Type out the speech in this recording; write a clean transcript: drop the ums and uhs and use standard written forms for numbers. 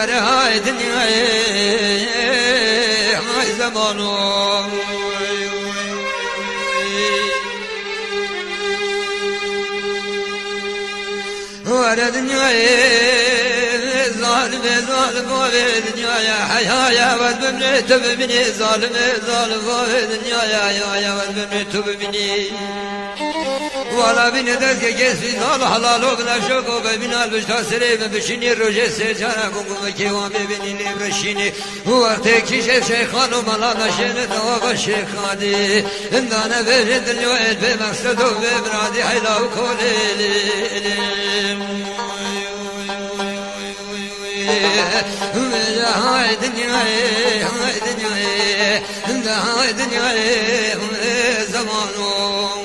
ورای دنیای های زمانو ورای دنیای ظالم ظالم ورای دنیای حیایا ود بمنی تو ببینی ظالم ظالم ورای دنیای حیایا ود بمنی تو ببینی والا بین دست که کسی حال حلال و بلاشو کو ببین البش تاثری بشینی روزه سه جانا گم که وام ببینی نبرشینی وقتی که شیخان و ملا نشینه تو شیخانی اندانه به دنیا به مقصد و به مرادی حیلا و کولی های دنیای های دنیای های دنیای زمانو